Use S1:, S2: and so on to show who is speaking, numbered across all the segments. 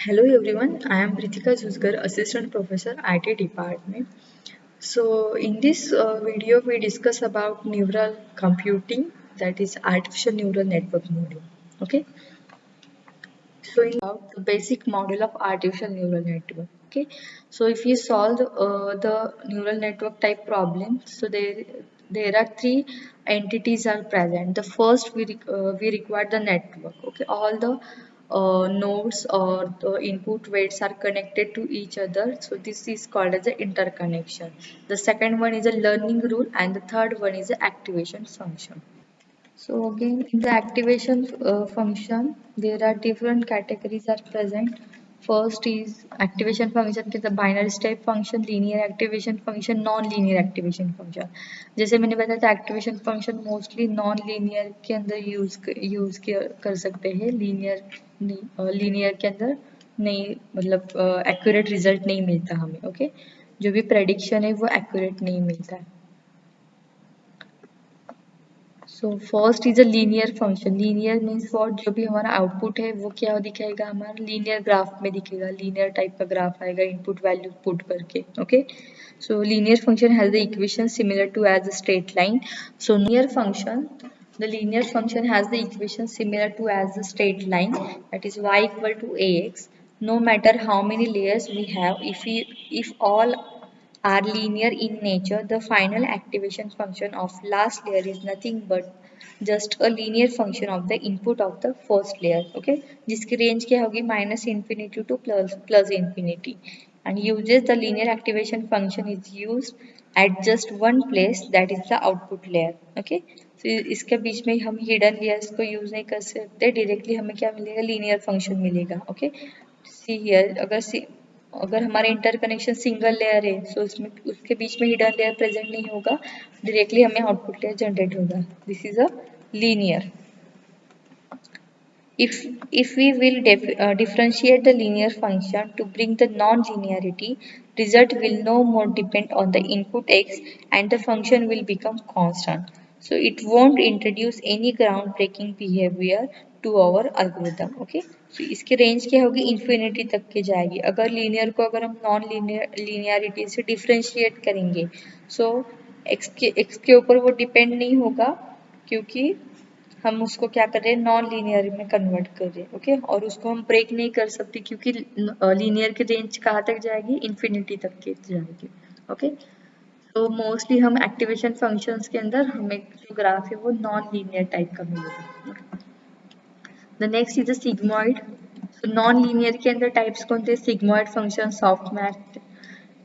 S1: Hello everyone, I am Ritika Juzgar, Assistant Professor, IT Department. So in this video, we discuss about neural computing, that is artificial neural network model. Okay, so in about the basic model of artificial neural network. Okay, so if you solve the neural network type problem, so there are three entities are present. The first we require the network. Okay, all the nodes or the input weights are connected to each other, so this is called as the interconnection. The second one is a learning rule, and the third one is the activation function. So again, in the activation function, there are different categories are present. First is activation function, is the binary step function, linear activation function, non-linear activation function. जैसे मैंने बताया था activation function mostly non-linear के अंदर use कर सकते हैं, linear के अंदर नहीं, मतलब accurate result नहीं मिलता हमें. ओके, जो भी prediction है वो accurate नहीं मिलता है. So first is a linear function. Linear means what, जो भी हमारा आउटपुट है वो क्या दिखाएगा, हमारा लीनियर ग्राफ में दिखेगा. लीनियर टाइप का ग्राफ आएगा इनपुट वैल्यू पुट करके. Okay, so linear function has the equation similar to as a straight line. So linear function, the linear function has the equation similar to as a straight line, that is y equal to ax. No matter how many layers we have, if all are linear in nature, the final activation function of last layer is nothing but just a linear function of the input of the first layer. Okay, जिसकी range क्या होगी, minus infinity to plus infinity, and uses the linear activation function is used at just one place, that is the output layer. Okay, so इसके बीच में हम hidden layers को use नहीं कर सकते, directly हमें क्या मिलेगा, linear function मिलेगा. Okay, see here, अगर हमारे इंटरकनेक्शन सिंगल लेयर है, सो उसमें उसके बीच में हिडन लेयर प्रेजेंट नहीं होगा, डायरेक्टली हमें आउटपुट लेयर जनरेट होगा. This is a linear. If we will differentiate the linear function to bring the non-linearity, result will no more depend on the input x, and the function will become constant. So it won't introduce any groundbreaking behavior to our algorithm. Okay, so इसकी range क्या होगी, infinity तक के जाएगी. अगर linear को अगर हम नॉन लीनियरिटी से डिफ्रेंशिएट करेंगे, सो एक्स के ऊपर वो डिपेंड नहीं होगा, क्योंकि हम उसको क्या कर रहे हैं, नॉन लीनियर में कन्वर्ट कर रहे हैं. ओके, और उसको हम ब्रेक नहीं कर सकते, क्योंकि लीनियर की रेंज कहाँ तक जाएगी, इन्फिनिटी तक की जाएगी. ओके, तो मोस्टली हम एक्टिवेशन फंक्शंस के अंदर हमें जो ग्राफ है वो नॉन लीनियर टाइप का मिलेगा. The next is the sigmoid. तो नॉन लीनियर के अंदर टाइप्स कौन थे, sigmoid function, softmax,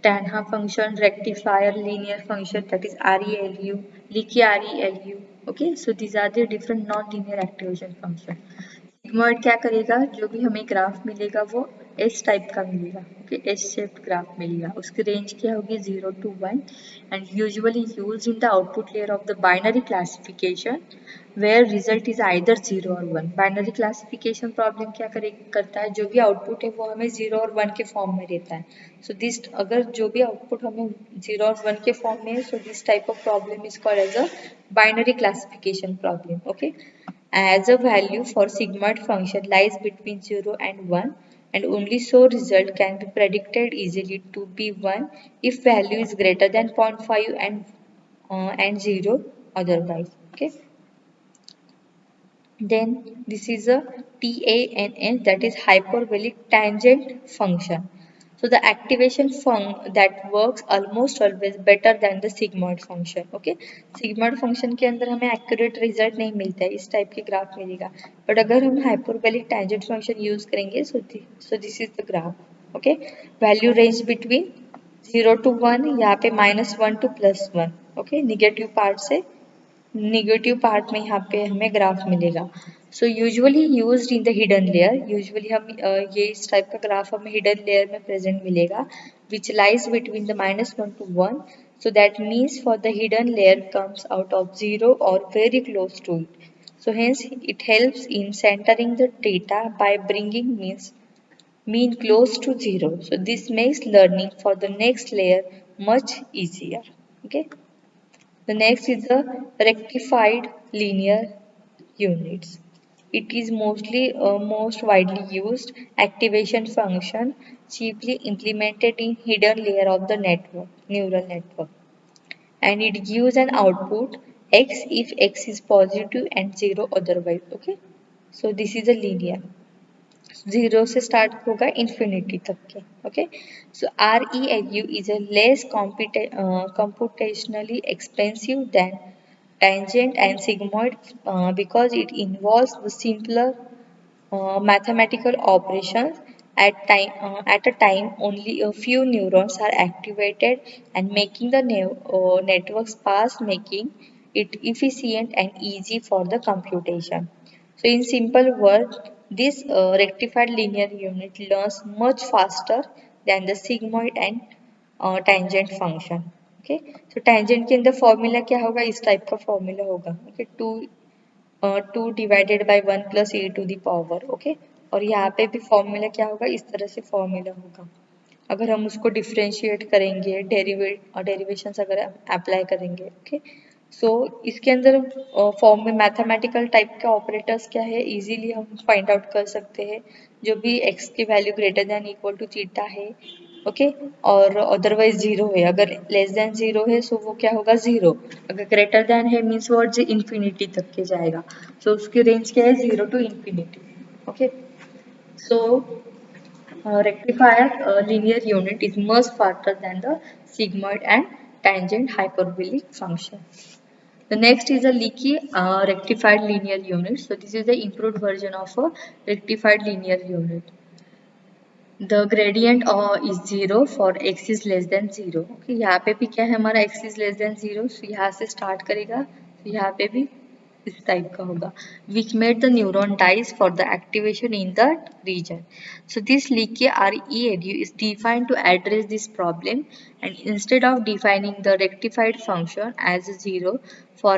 S1: Tanha function, rectifier, linear function, that is ReLU, leaky ReLU. Okay, so these are the different non-linear activation function. Sigmoid क्या करेगा, जो भी हमें ग्राफ मिलेगा वो एस टाइप का मिलेगा. ओके, एस शेप्ड ग्राफ मिलेगा. उसकी रेंज क्या होगी, 0 to 1, and usually used in the output layer of the binary classification, where result is either 0 or 1. Binary classification problem क्या करता है, जो भी आउटपुट है वो हमें 0 और 1 के फॉर्म में देता है. सो दिस, अगर जो भी आउटपुट हमें 0 और 1 के फॉर्म में है, so this type of problem is called as a binary classification problem. Okay, as a value for sigmoid function lies between 0 and 1, and only so result can be predicted easily to be 1 if value is greater than 0.5 and 0 otherwise. Okay, then this is a TANN, that is hyperbolic tangent function. So the activation that works almost always better than the sigmoid function. Okay, sigmoid function के अंदर हमें accurate result नहीं मिलता है, इस type के graph मिलेगा. But अगर हम hyperbolic tangent function use करेंगे, so this is the graph. Okay, value range between 0 to 1, यहाँ पे -1 to +1. Okay, नेगेटिव पार्ट से नेगेटिव पार्ट में यहाँ पे हमें ग्राफ मिलेगा. So usually used in the hidden layer. Usually हम ये इस टाइप का ग्राफ हमें हिडन लेयर में प्रेजेंट मिलेगा, which lies between the -1 to 1. So that means for the hidden layer comes out of 0 or very close to it. So hence it helps in centering the data by bringing mean close to 0. So this makes learning for the next layer much easier. Okay. The next is the rectified linear units. It is most widely used activation function, chiefly implemented in hidden layer of the neural network, and it gives an output x if x is positive and 0 otherwise. Okay, so this is a linear, 0 से start होगा infinity तक के. Okay, so ReLU is a less computationally expensive than tangent and sigmoid because it involves the simpler mathematical operations. At a time only a few neurons are activated and making the networks fast, making it efficient and easy for the computation. So in simple words, this rectified linear unit learns much faster than the sigmoid and tangent function. Okay, so tangent के अंदर formula क्या होगा, इस type का formula होगा. Okay, 2 divided by 1 plus e to the power. Okay, और यहाँ पे भी फॉर्मूला क्या होगा, इस तरह से फॉर्मूला होगा. अगर हम उसको डिफ्रेंशिएट करेंगे, डेरिवेशंस अगर अप्लाई करेंगे. ओके, सो इसके अंदर फॉर्म में मैथमेटिकल टाइप के ऑपरेटर्स क्या है, इजीली हम फाइंड आउट कर सकते हैं. जो भी x की value greater than equal to theta है, ओके, और अदरवाइज जीरो है. अगर लेस देन जीरो है सो वो क्या होगा, जीरो. अगर ग्रेटर देन है मीन्स वर्ड इन्फिनिटी तक के जाएगा. सो उसकी रेंज क्या है, zero to infinity. Okay, so rectifier linear unit is much faster than the sigmoid and tangent hyperbolic function. The next is a leaky rectified linear unit. So this is the improved version of a rectified linear unit. The gradient is 0 for x is less than 0. Okay, यहाँ पे भी क्या है हमारा x is less than 0. So यहाँ से start करेगा, तो यहाँ पे भी इस टाइप का होगा, which made the neuron dies for the activation in that region. So this leaky ReLU is defined to address this problem, and instead of defining the rectified function as 0 for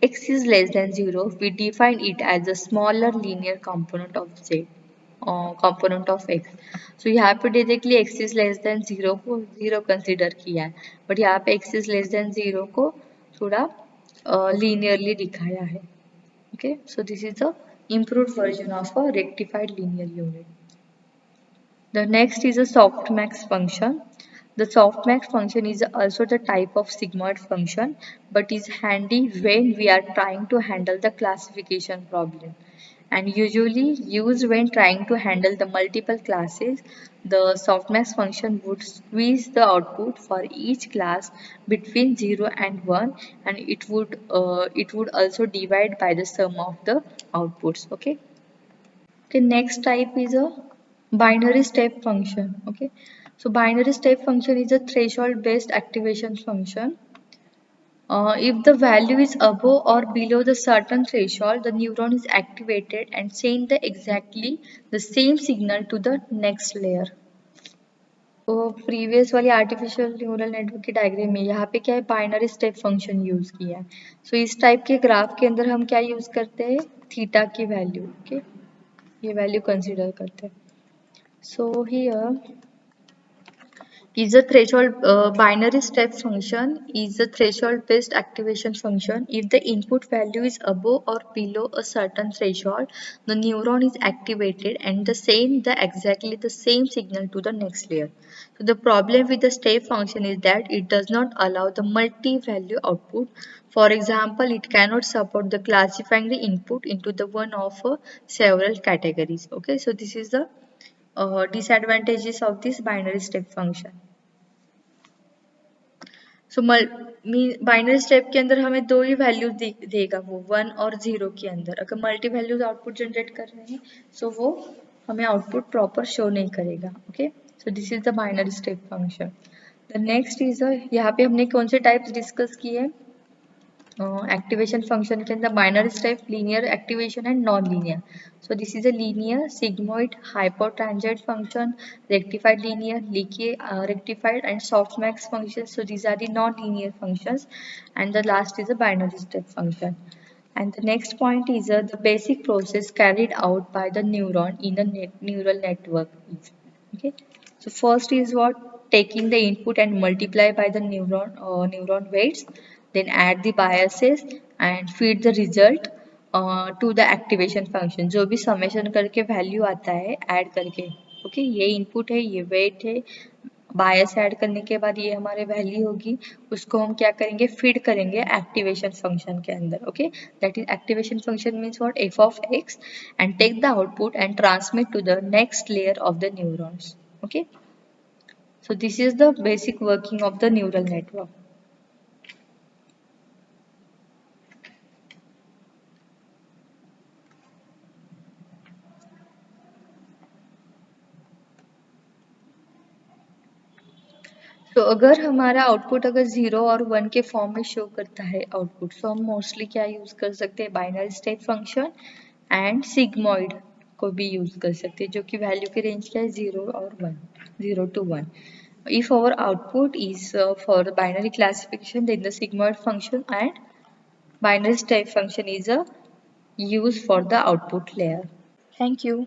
S1: x is less than 0, we define it as a smaller linear component of z. component of x. So यहाँ पे directly x is less than 0 को 0 consider किया है, but यहाँ पे x is less than 0 को थोड़ा linearly दिखाया है. Okay, so this is the improved version of a rectified linear unit. The next is a softmax function. The softmax function is also the type of sigmoid function, but is handy when we are trying to handle the classification problem, and usually used when trying to handle the multiple classes. The softmax function would squeeze the output for each class between 0 and 1, and it would also divide by the sum of the outputs. Okay. Okay, next type is a binary step function. Okay, so binary step function is a threshold based activation function. If the value is above or below the certain threshold, the neuron is activated and send the exactly the same signal to the next layer. तो previous वाली artificial neural network की diagram में यहाँ पे क्या है, binary step function use किया है. सो इस टाइप के ग्राफ के अंदर हम क्या यूज करते हैं, थीटा की वैल्यू. ओके, ये वैल्यू कंसीडर करते हैं. So here is a threshold binary step function is a threshold based activation function. If the input value is above or below a certain threshold, the neuron is activated and the exactly the same signal to the next layer. So the problem with the step function is that it does not allow the multi-value output. For example, it cannot support the classifying the input into the one of several categories. Okay, so this is the disadvantages of this binary step function. So binary step के अंदर हमें दो ही values देगा, वो 1 और 0 के अंदर. अगर मल्टी वैल्यूज आउटपुट जनरेट कर रहे हैं सो वो हमें आउटपुट प्रॉपर शो नहीं करेगा. Okay, so this is the binary step function. The next is यहाँ पे हमने कौन से टाइप्स डिस्कस किए, activation function के अंदर binary step, linear activation and non-linear. So this is a linear, sigmoid, hypotangent function, rectified linear, leaky rectified and softmax functions. So these are the non-linear functions, and the last is a binary step function. And the next point is the basic process carried out by the neuron in a neural network. Okay, so first is what, taking the input and multiply by the neuron weights, then add the biases and feed the result. To the activation function, जो भी summation करके value आता है add करके, okay ये input है, ये wait है, बायस ऐड करने के बाद ये हमारे वैल्यू होगी, उसको हम क्या करेंगे, फीड करेंगे एक्टिवेशन फंक्शन के अंदर, okay that is activation function means what, f of x and take the output and transmit to the next layer of the neurons, okay so this is the basic working of the neural network. तो अगर हमारा output अगर 0 or 1 के form में show करता है output, तो हम मोस्टली क्या यूज कर सकते हैं, binary step function and sigmoid को भी यूज कर सकते हैं, जो कि वैल्यू की रेंज क्या है, 0 or 1, 0 to 1. If our output is for the binary classification, then the sigmoid function and binary step function is a use for the output layer. Thank you.